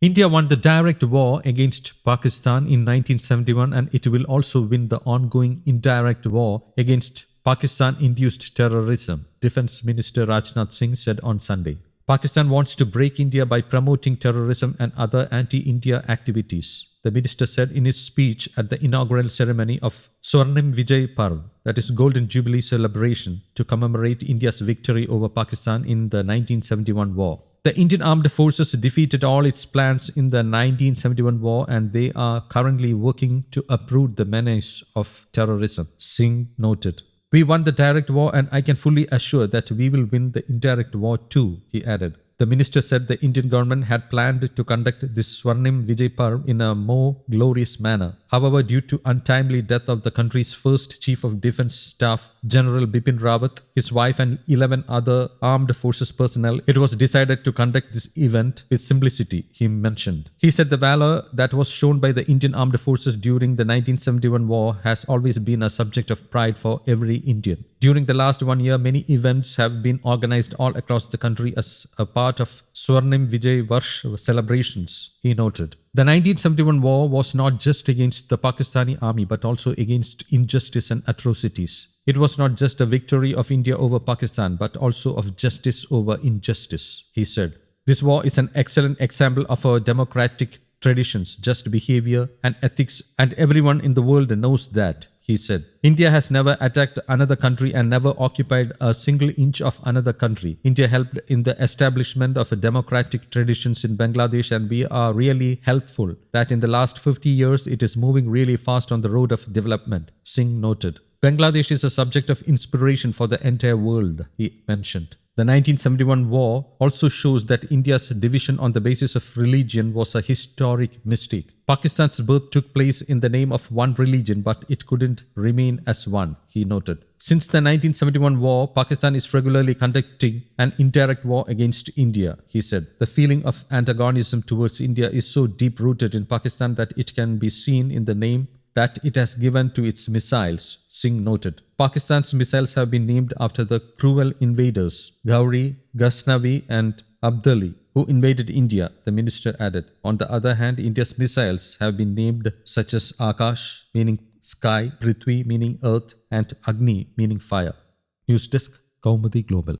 India won the direct war against Pakistan in 1971 and it will also win the ongoing indirect war against Pakistan-induced terrorism, Defense Minister Rajnath Singh said on Sunday. Pakistan wants to break India by promoting terrorism and other anti-India activities, the minister said in his speech at the inaugural ceremony of Swarnim Vijay Parv, that is Golden Jubilee celebration, to commemorate India's victory over Pakistan in the 1971 war. The Indian Armed Forces defeated all its plans in the 1971 war and they are currently working to uproot the menace of terrorism, Singh noted. We won the direct war and I can fully assure that we will win the indirect war too, he added. The minister said the Indian government had planned to conduct this Swarnim Vijay Parv in a more glorious manner. However, due to untimely death of the country's first Chief of Defence Staff, General Bipin Rawat, his wife and 11 other armed forces personnel, it was decided to conduct this event with simplicity, he mentioned. He said the valor that was shown by the Indian armed forces during the 1971 war has always been a subject of pride for every Indian. During the last 1 year, many events have been organized all across the country as a part of Swarnim Vijay Varsh celebrations, he noted. The 1971 war was not just against the Pakistani army but also against injustice and atrocities. It was not just a victory of India over Pakistan but also of justice over injustice, he said. This war is an excellent example of our democratic traditions, just behavior and ethics, and everyone in the world knows that, he said. India has never attacked another country and never occupied a single inch of another country. India helped in the establishment of democratic traditions in Bangladesh and we are really helpful that in the last 50 years it is moving really fast on the road of development, Singh noted. Bangladesh is a subject of inspiration for the entire world, he mentioned. The 1971 war also shows that India's division on the basis of religion was a historic mistake. Pakistan's birth took place in the name of one religion, but it couldn't remain as one, he noted. Since the 1971 war, Pakistan is regularly conducting an indirect war against India, he said. The feeling of antagonism towards India is so deep-rooted in Pakistan that it can be seen in the name that it has given to its missiles, Singh noted. Pakistan's missiles have been named after the cruel invaders, Gauri, Ghaznavi and Abdali, who invaded India, the minister added. On the other hand, India's missiles have been named such as Akash, meaning sky, Prithvi, meaning earth, and Agni, meaning fire. News Desk, Kaumudy Global.